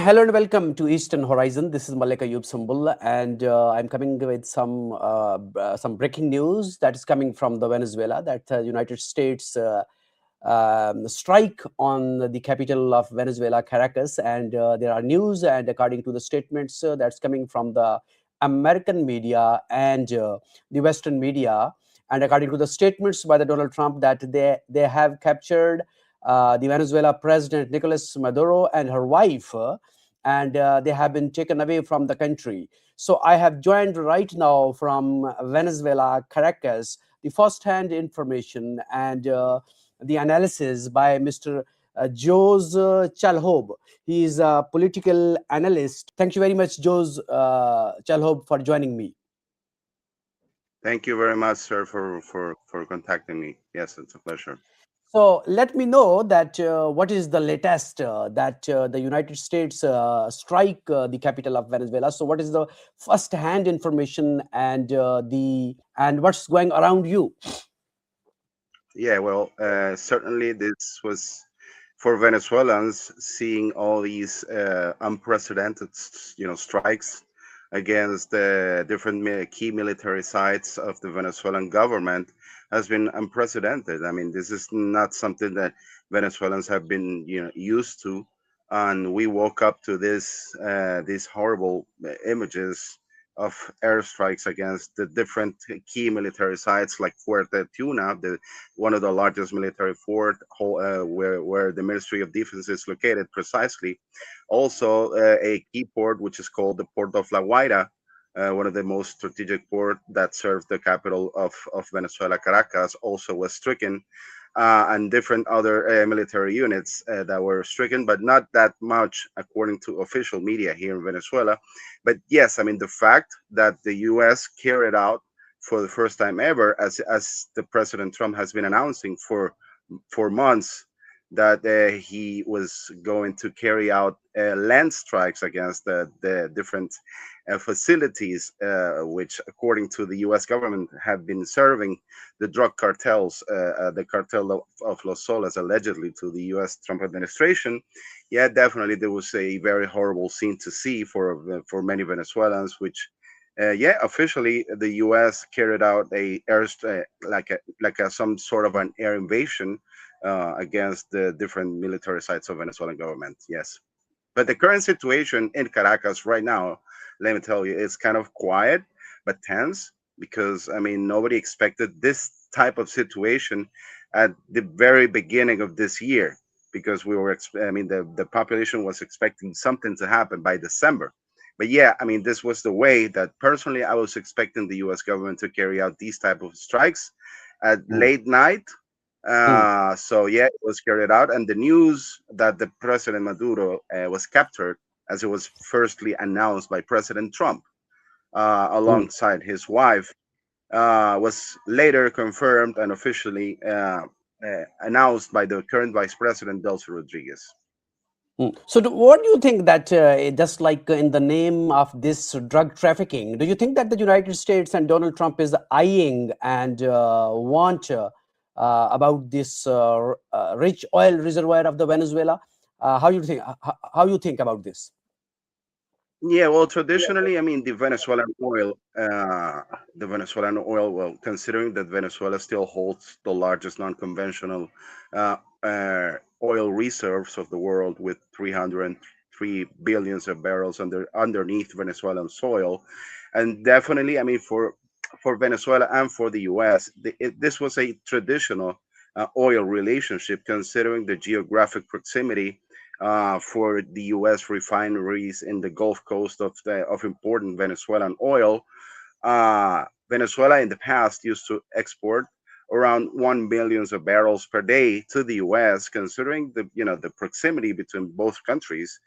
Hello and welcome to Eastern Horizon. This is Malika Ayub Sambul, and I'm coming with some breaking news that is coming from the Venezuela. That United States strike on the capital of Venezuela, Caracas, and there are news. And according to the statements that's coming from the American media and the Western media, and according to the statements by the Donald Trump, that they have captured the Venezuela President Nicolas Maduro and her wife. And they have been taken away from the country. So I have joined right now from Venezuela, Caracas, the first-hand information and the analysis by Mr. Jose Chalhoub. He is a political analyst. Thank you very much, Jose Chalhoub, for joining me. Thank you very much, sir, for contacting me. Yes, it's a pleasure. So let me know that what is the latest that the United States strike the capital of Venezuela. So what is the first-hand information and and what's going around you? Yeah, well, certainly this was for Venezuelans seeing all these unprecedented, strikes against the different key military sites of the Venezuelan government has been unprecedented. I mean, this is not something that Venezuelans have been, used to, and we woke up to these horrible images of airstrikes against the different key military sites like Fuerte Tuna, one of the largest military fort where the Ministry of Defense is located precisely. Also, a key port which is called the Port of La Guaira, one of the most strategic port that serves the capital of Venezuela, Caracas, also was stricken. And different other military units that were stricken, but not that much according to official media here in Venezuela. But yes, I mean, the fact that the US carried out for the first time ever, as the President Trump has been announcing for months, that he was going to carry out land strikes against the different facilities, which, according to the U.S. government, have been serving the drug cartels, the cartel of Los Soles, allegedly to the U.S. Trump administration. Yeah, definitely, there was a very horrible scene to see for many Venezuelans, which yeah, officially the U.S. carried out a some sort of an air invasion against the different military sites of Venezuelan government. Yes, but the current situation in Caracas right now, let me tell you, it's kind of quiet but tense because I mean nobody expected this type of situation at the very beginning of this year because I mean the population was expecting something to happen by December. But yeah, I mean this was the way that personally I was expecting the US government to carry out these type of strikes at Hmm, late night. hmm. So yeah, it was carried out, and the news that the President Maduro was captured, as it was firstly announced by President Trump Hmm. alongside his wife, was later confirmed and officially announced by the current Vice President Delcy Rodriguez. Mm. So, what do you think that just like in the name of this drug trafficking, do you think that the United States and Donald Trump is eyeing and want about this rich oil reservoir of the Venezuela? How you think about this? Yeah, well, traditionally, I mean, the Venezuelan oil, well, considering that Venezuela still holds the largest non-conventional uh, oil reserves of the world with 303 billions of barrels underneath Venezuelan soil, and definitely, I mean, for Venezuela and for the U.S., this was a traditional oil relationship, considering the geographic proximity for the U.S. refineries in the Gulf Coast of important Venezuelan oil. Venezuela in the past used to export around 1 million of barrels per day to the U.S. Considering the proximity between both countries,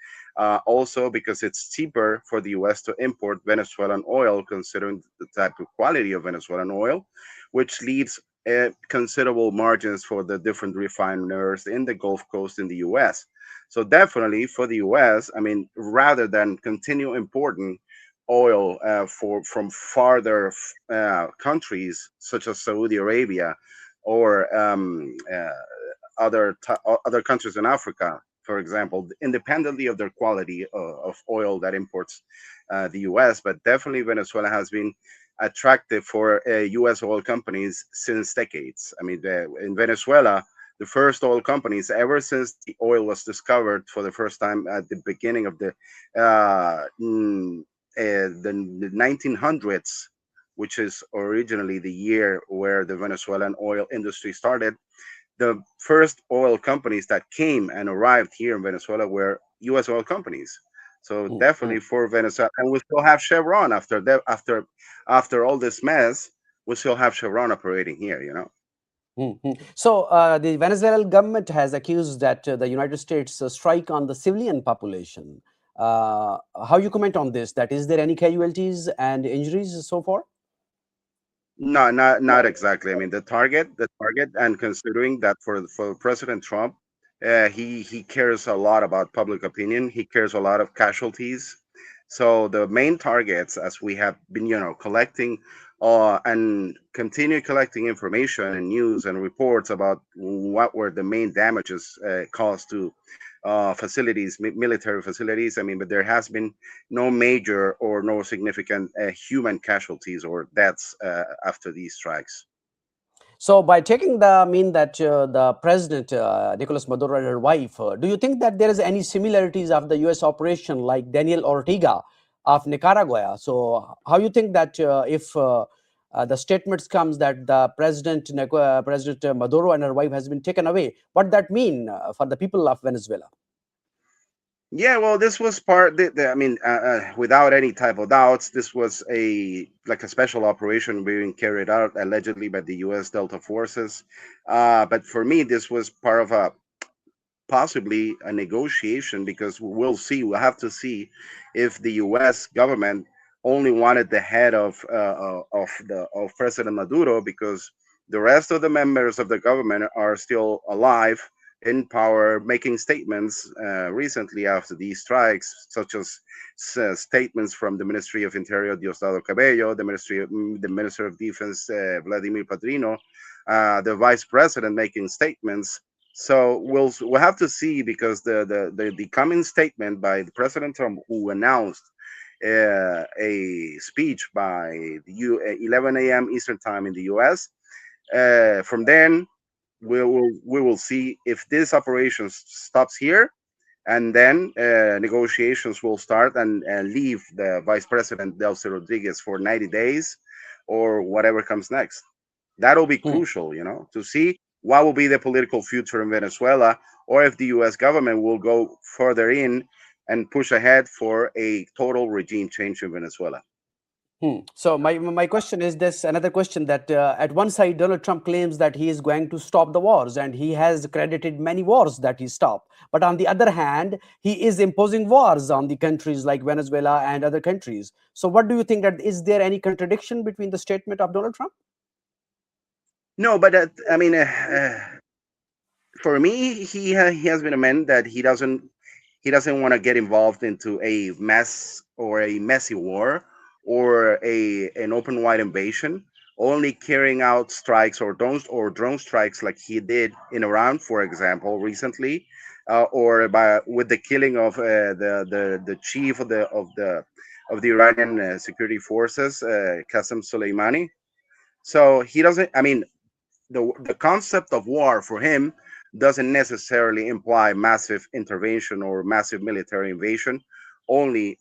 also because it's cheaper for the U.S. to import Venezuelan oil, considering the type of quality of Venezuelan oil, which leaves considerable margins for the different refiners in the Gulf Coast in the U.S. So definitely for the U.S., I mean, rather than continue importing oil from farther countries such as Saudi Arabia or other countries in Africa, for example, independently of their quality of oil that imports the U.S. But definitely Venezuela has been attractive for U.S. oil companies since decades. I mean, in Venezuela, the first oil companies, ever since the oil was discovered for the first time at the beginning of uh, mm, the 1900s, which is originally the year where the Venezuelan oil industry started. The first oil companies that came and arrived here in Venezuela were U.S. oil companies. So Mm, definitely mm, for Venezuela, and we still have Chevron after all this mess. We still have Chevron operating here. mm, mm. So the Venezuelan government has accused that the United States strike on the civilian population. How you comment on this? That is there any casualties and injuries so far? No, not exactly. I mean, the target, and considering that for President Trump, he cares a lot about public opinion. He cares a lot of casualties. So the main targets, as we have been, collecting, and continue collecting information and news and reports about what were the main damages caused to facilities, military facilities. I mean, but there has been no major or no significant human casualties or deaths after these strikes. So, by taking the mean that the president Nicolas Maduro and her wife, do you think that there is any similarities of the U.S. operation like Daniel Ortega of Nicaragua? So, how you think that if the statements comes that the President Maduro and her wife has been taken away, what that mean for the people of Venezuela? Yeah, well, this was I mean, without any type of doubts, this was a special operation being carried out allegedly by the U.S. Delta forces. But for me, this was part of a possibly a negotiation, because we'll have to see if the U.S. government only wanted the head of President Maduro, because the rest of the members of the government are still alive in power, making statements recently after these strikes, such as statements from the Ministry of Interior Diosdado Cabello, the Minister of Defense Vladimir Padrino, the Vice President making statements. So we'll have to see, because the coming statement by the President Trump, who announced a speech by 11 a.m. Eastern time in the U.S. From then we will see if this operation stops here, and then negotiations will start, and leave the Vice President Delcy Rodriguez for 90 days, or whatever comes next. That'll be Hmm. crucial, to see what will be the political future in Venezuela, or if the U.S. government will go further in and push ahead for a total regime change in Venezuela. So my question is this: another question that at one side Donald Trump claims that he is going to stop the wars, and he has credited many wars that he stopped. But on the other hand, he is imposing wars on the countries like Venezuela and other countries. So what do you think, that is there any contradiction between the statement of Donald Trump? No, but I mean, for me, he has been a man that he doesn't want to get involved into a mess or a messy war, or a an open wide invasion. Only carrying out strikes or drone strikes, like he did in Iran, for example, recently, or by with the killing of the chief of the Iranian security forces, Qasem Soleimani. So he doesn't. I mean, the concept of war for him doesn't necessarily imply massive intervention or massive military invasion. Only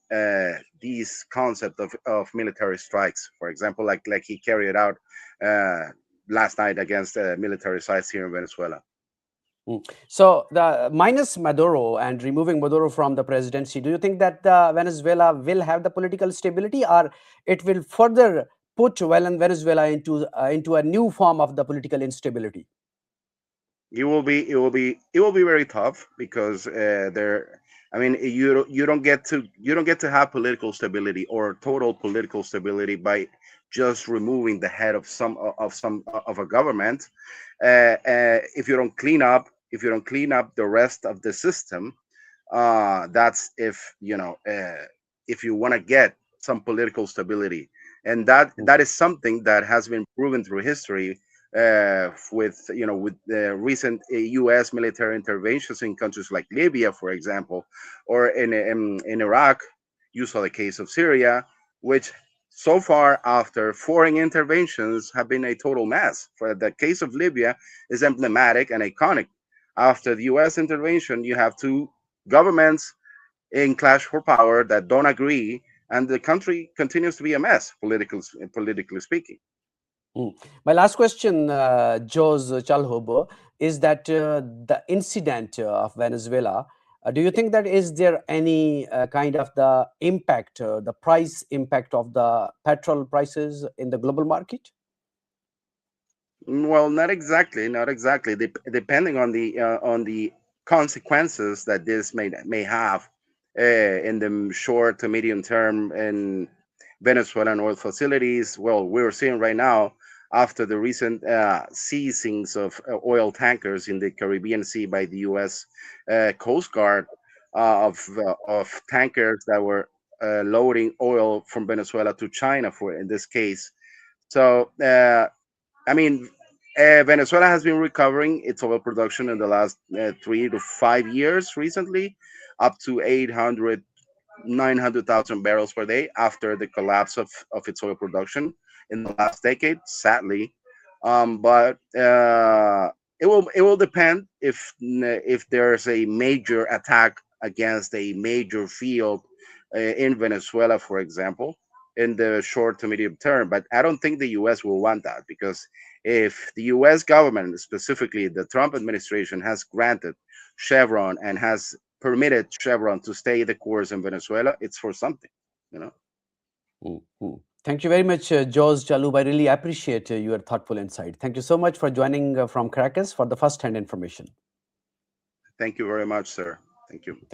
these concept of military strikes, for example, like he carried out uh, last night against military sites here in Venezuela. So the minus Maduro and removing Maduro from the presidency, do you think that Venezuela will have the political stability, or it will further put Venezuela into a new form of the political instability? It will be very tough, because there. I mean, you don't get to have political stability or total political stability by just removing the head of a government. If you don't clean up the rest of the system, that's if you want to get some political stability, and that is something that has been proven through history. with with the recent U.S. military interventions in countries like Libya, for example, or in Iraq. You saw the case of Syria, which so far after foreign interventions have been a total mess. For the case of Libya is emblematic and iconic. After the U.S. intervention, you have two governments in clash for power that don't agree, and the country continues to be a mess, politically speaking. Mm. My last question, Jose Chalhoub, is that the incident of Venezuela, do you think that is there any kind of the impact, the price impact of the petrol prices in the global market? Well, not exactly, not exactly. Depending on the consequences that this may have in the short to medium term in Venezuelan oil facilities. Well, we're seeing right now after the recent seizings of oil tankers in the Caribbean Sea by the U.S. Coast Guard of tankers that were loading oil from Venezuela to China, for in this case. So. I mean, Venezuela has been recovering its oil production in the last 3 to 5 years recently, up to 800, 900,000 barrels per day after the collapse of its oil production in the last decade, sadly. But it will depend if there's a major attack against a major field in Venezuela, for example, in the short to medium term. But I don't think the U.S. will want that, because if the U.S. government, specifically the Trump administration, has granted Chevron and has permitted Chevron to stay the course in Venezuela, it's for something, you know. Mhm. Thank you very much, Jose Chalhoub. I really appreciate your thoughtful insight. Thank you so much for joining from Caracas for the first-hand information. Thank you very much, sir. Thank you. Thank you.